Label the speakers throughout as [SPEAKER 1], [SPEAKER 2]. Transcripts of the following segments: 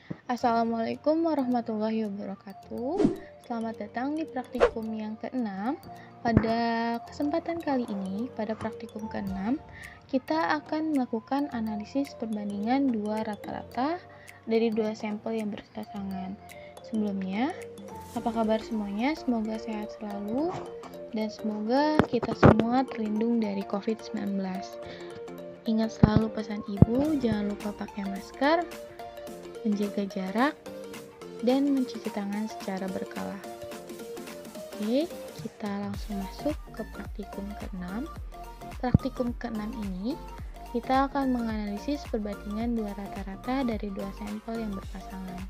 [SPEAKER 1] Assalamualaikum warahmatullahi wabarakatuh. Selamat datang di praktikum yang ke-6. Pada kesempatan kali ini, pada praktikum ke-6, kita akan melakukan analisis perbandingan dua rata-rata dari dua sampel yang berpasangan. Sebelumnya, apa kabar semuanya? Semoga sehat selalu dan semoga kita semua terlindung dari COVID-19. Ingat selalu pesan ibu, jangan lupa pakai masker, menjaga jarak, dan mencuci tangan secara berkala. Oke, kita langsung masuk ke praktikum ke-6. Praktikum ke-6 ini, kita akan menganalisis perbandingan dua rata-rata dari dua sampel yang berpasangan.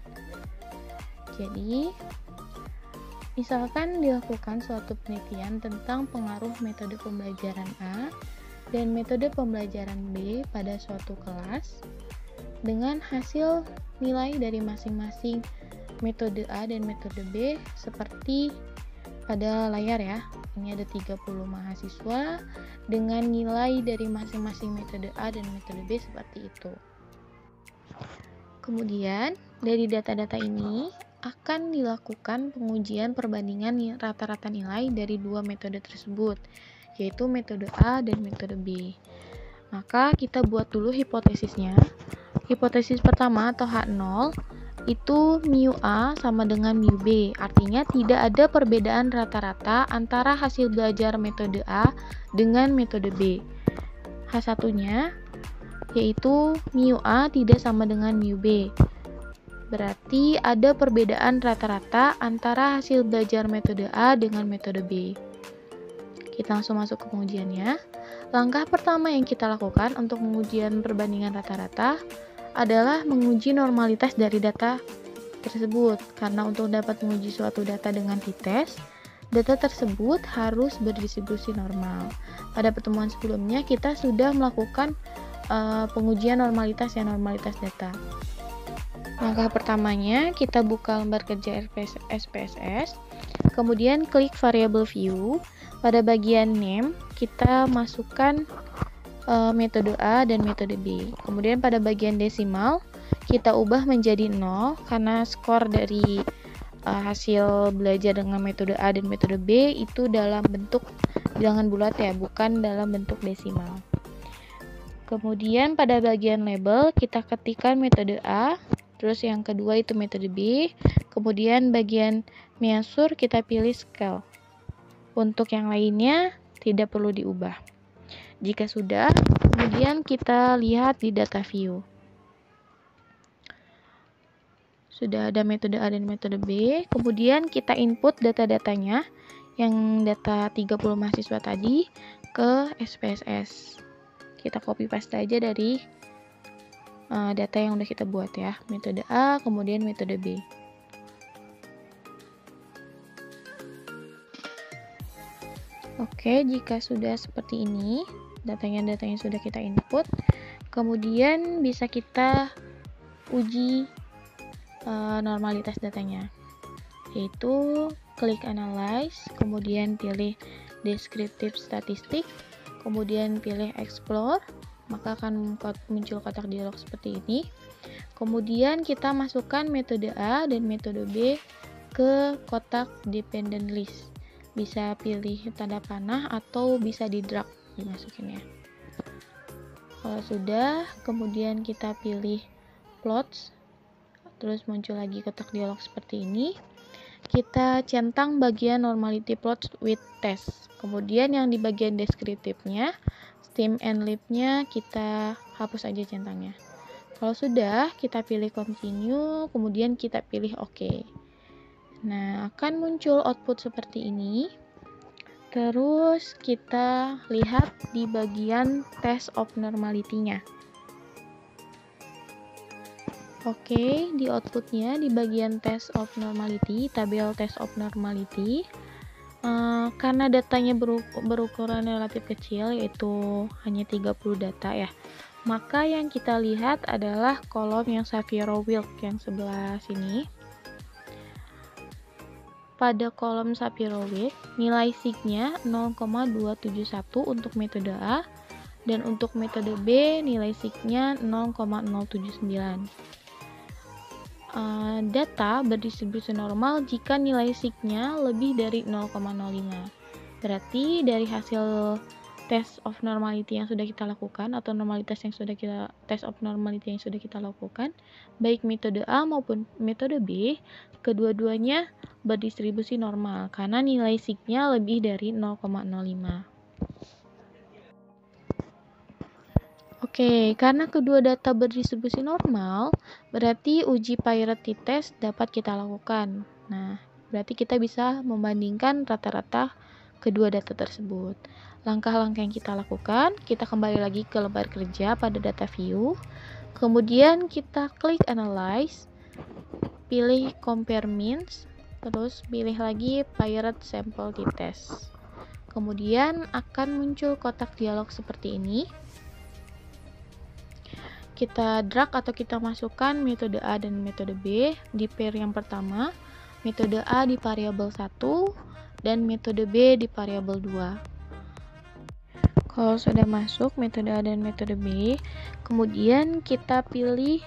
[SPEAKER 1] Jadi, misalkan dilakukan suatu penelitian tentang pengaruh metode pembelajaran A dan metode pembelajaran B pada suatu kelas, dengan hasil nilai dari masing-masing metode A dan metode B seperti pada layar ya. Ini ada 30 mahasiswa dengan nilai dari masing-masing metode A dan metode B seperti itu. Kemudian, dari data-data ini akan dilakukan pengujian perbandingan rata-rata nilai dari dua metode tersebut, yaitu metode A dan metode B. Maka kita buat dulu hipotesisnya. Hipotesis pertama atau H0 itu mu A sama dengan mu B, artinya tidak ada perbedaan rata-rata antara hasil belajar metode A dengan metode B. H1-nya yaitu mu A tidak sama dengan mu B, berarti ada perbedaan rata-rata antara hasil belajar metode A dengan metode B. Kita langsung masuk ke pengujiannya. Langkah pertama yang kita lakukan untuk pengujian perbandingan rata-rata adalah menguji normalitas dari data tersebut. Karena untuk dapat menguji suatu data dengan t-test, data tersebut harus berdistribusi normal. Pada pertemuan sebelumnya kita sudah melakukan pengujian normalitas data. Langkah pertamanya kita buka lembar kerja SPSS, kemudian klik variable view. Pada bagian name kita masukkan metode A dan metode B. Kemudian pada bagian desimal kita ubah menjadi 0 karena skor dari hasil belajar dengan metode A dan metode B itu dalam bentuk bilangan bulat ya, bukan dalam bentuk desimal. Kemudian pada bagian label kita ketikkan metode A, terus yang kedua itu metode B. Kemudian bagian measure kita pilih scale. Untuk yang lainnya tidak perlu diubah. Jika sudah, kemudian kita lihat di data view. Sudah ada metode A dan metode B, kemudian kita input data-datanya yang data 30 mahasiswa tadi ke SPSS. Kita copy paste aja dari data yang udah kita buat ya. Metode A, kemudian metode B. Oke, jika sudah seperti ini, datanya sudah kita input, kemudian bisa kita uji normalitas datanya, yaitu klik analyze, kemudian pilih descriptive statistik, kemudian pilih explore, maka akan muncul kotak dialog seperti ini. Kemudian kita masukkan metode A dan metode B ke kotak dependent list. Bisa pilih tanda panah atau bisa di drag dimasukinnya. Kalau sudah, kemudian kita pilih plots, terus muncul lagi kotak dialog seperti ini. Kita centang bagian normality plots with test. Kemudian yang di bagian deskriptifnya, stem and leaf-nya kita hapus aja centangnya. Kalau sudah, kita pilih continue, kemudian kita pilih OK. Nah, akan muncul output seperti ini. Terus kita lihat di bagian test of normality-nya. Oke, di outputnya di bagian test of normality, tabel test of normality, karena datanya berukuran relatif kecil, yaitu hanya 30 data ya, maka yang kita lihat adalah kolom yang Shapiro-Wilk yang sebelah sini. Pada kolom Shapiro-Wilk, nilai sig-nya 0,271 untuk metode A, dan untuk metode B nilai sig-nya 0,079. data berdistribusi normal jika nilai sigma-nya lebih dari 0,05. Berarti dari hasil test of normality yang sudah kita lakukan atau test of normality yang sudah kita lakukan, baik metode A maupun metode B, kedua-duanya berdistribusi normal karena nilai sigma lebih dari 0,05. Oke, karena kedua data berdistribusi normal, berarti uji priority test dapat kita lakukan. Nah, berarti kita bisa membandingkan rata-rata kedua data tersebut. Langkah-langkah yang kita lakukan, kita kembali lagi ke lembar kerja pada data view. Kemudian kita klik analyze, pilih compare means, terus pilih lagi pirate sample t-test. Kemudian akan muncul kotak dialog seperti ini. Kita drag atau kita masukkan metode A dan metode B di pair yang pertama, metode A di variabel 1 dan metode B di variabel 2. Kalau sudah masuk metode A dan metode B, kemudian kita pilih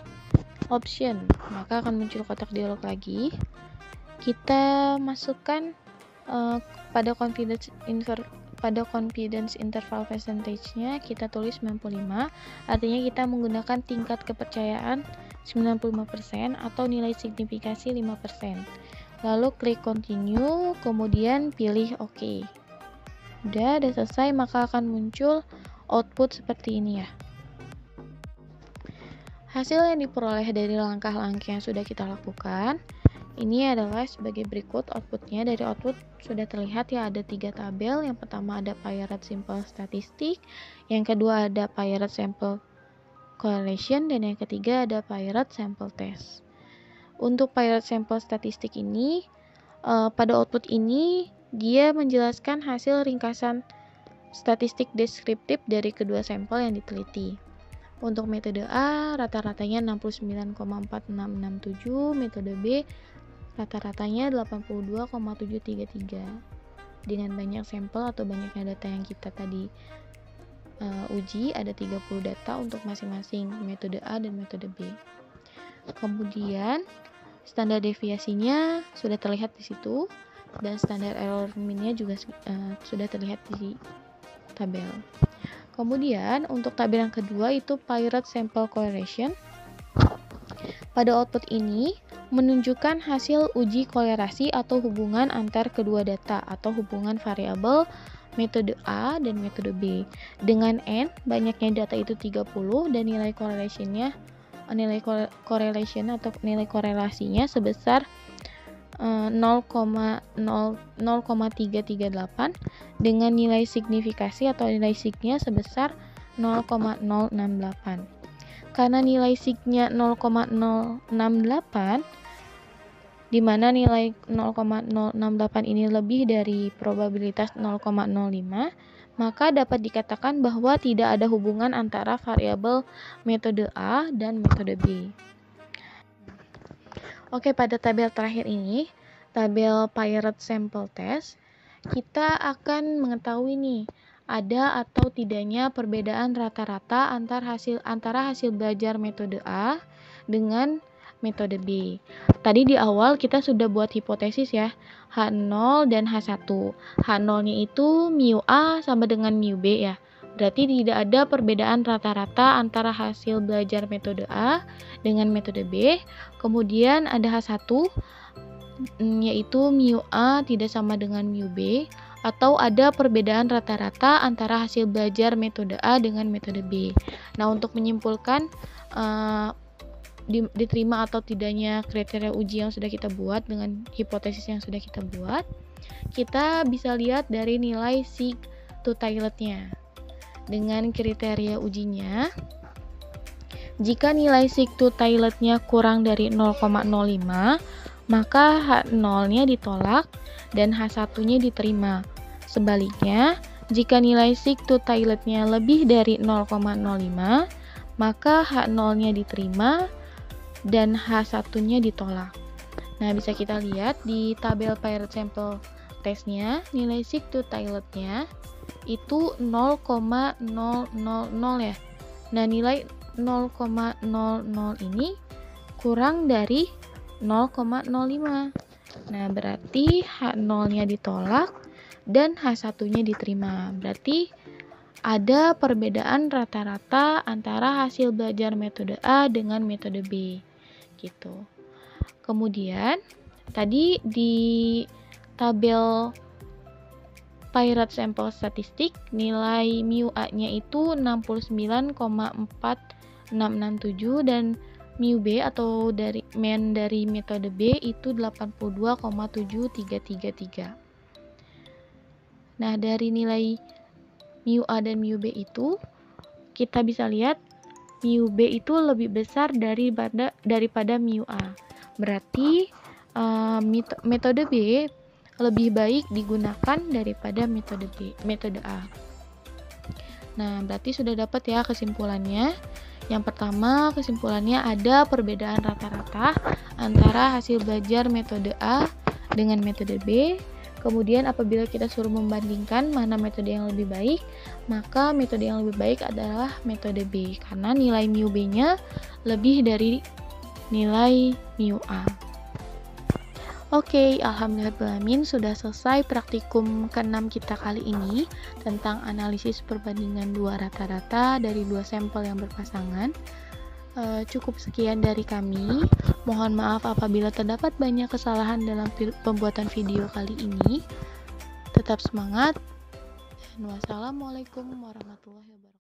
[SPEAKER 1] option, maka akan muncul kotak dialog lagi. Kita masukkan pada confidence interval percentage-nya kita tulis 95, artinya kita menggunakan tingkat kepercayaan 95% atau nilai signifikasi 5%. Lalu klik continue, kemudian pilih OK. Udah selesai, maka akan muncul output seperti ini ya. Hasil yang diperoleh dari langkah-langkah yang sudah kita lakukan ini adalah sebagai berikut outputnya. Dari output sudah terlihat ya, ada 3 tabel. Yang pertama ada Pirate Simple Statistic, yang kedua ada Pirate Sample Correlation, dan yang ketiga ada Pirate Sample Test. Untuk Pirate Sample Statistic ini, pada output ini dia menjelaskan hasil ringkasan statistik deskriptif dari kedua sampel yang diteliti. Untuk metode A, rata-ratanya 69,4667, metode B rata-ratanya 82,733. Dengan banyak sampel atau banyaknya data yang kita tadi uji, ada 30 data untuk masing-masing metode A dan metode B. Kemudian standar deviasinya sudah terlihat di situ, dan standar error mean-nya juga sudah terlihat di tabel. Kemudian untuk tabel yang kedua itu Pirate Sample Correlation. Pada output ini menunjukkan hasil uji kolerasi atau hubungan antar kedua data atau hubungan variabel metode A dan metode B. Dengan N, banyaknya data itu 30 dan nilai korelasinya sebesar 0,0338 dengan nilai signifikasi atau nilai signya sebesar 0,068. Karena nilai signya 0,068, di mana nilai 0,068 ini lebih dari probabilitas 0,05, maka dapat dikatakan bahwa tidak ada hubungan antara variabel metode A dan metode B. Oke, pada tabel terakhir ini, tabel Pirate Sample Test, kita akan mengetahui nih, ada atau tidaknya perbedaan rata-rata antara hasil belajar metode A dengan metode B. Tadi di awal kita sudah buat hipotesis ya, H0 dan H1. H0-nya itu mu A sama dengan mu B ya. Berarti tidak ada perbedaan rata-rata antara hasil belajar metode A dengan metode B. Kemudian ada H1, yaitu mu A tidak sama dengan mu B, atau ada perbedaan rata-rata antara hasil belajar metode A dengan metode B. Nah, untuk menyimpulkan diterima atau tidaknya kriteria uji yang sudah kita buat dengan hipotesis yang sudah kita buat, kita bisa lihat dari nilai sig to tilet-nya. Dengan kriteria ujinya, jika nilai sig to tilet-nya kurang dari 0,05, maka H0-nya ditolak dan H1-nya diterima. Sebaliknya, jika nilai sig to tilet-nya lebih dari 0,05, maka H0-nya diterima dan H1-nya ditolak. Nah, bisa kita lihat di tabel Pirate Sample Test-nya, nilai sig to tilet-nya itu 0,000 ya. Nah, nilai 0,00 ini kurang dari 0,05. Nah, berarti H0-nya ditolak dan H1-nya diterima. Berarti ada perbedaan rata-rata antara hasil belajar metode A dengan metode B. Gitu. Kemudian, tadi di tabel pie rate sampel statistik, nilai mu A-nya itu 69,4667 dan mu B atau dari metode B itu 82,7333. Nah, dari nilai mu A dan mu B itu kita bisa lihat mu B itu lebih besar daripada mu A. Berarti metode B lebih baik digunakan daripada metode A. Nah, berarti sudah dapat ya kesimpulannya. Yang pertama, kesimpulannya ada perbedaan rata-rata antara hasil belajar metode A dengan metode B. Kemudian apabila kita suruh membandingkan mana metode yang lebih baik, maka metode yang lebih baik adalah metode B karena nilai mu B-nya lebih dari nilai mu A. Oke, alhamdulillahirrahmanirrahim, sudah selesai praktikum ke-6 kita kali ini tentang analisis perbandingan dua rata-rata dari dua sampel yang berpasangan. Cukup sekian dari kami. Mohon maaf apabila terdapat banyak kesalahan dalam pembuatan video kali ini. Tetap semangat dan wassalamualaikum warahmatullahi wabarakatuh.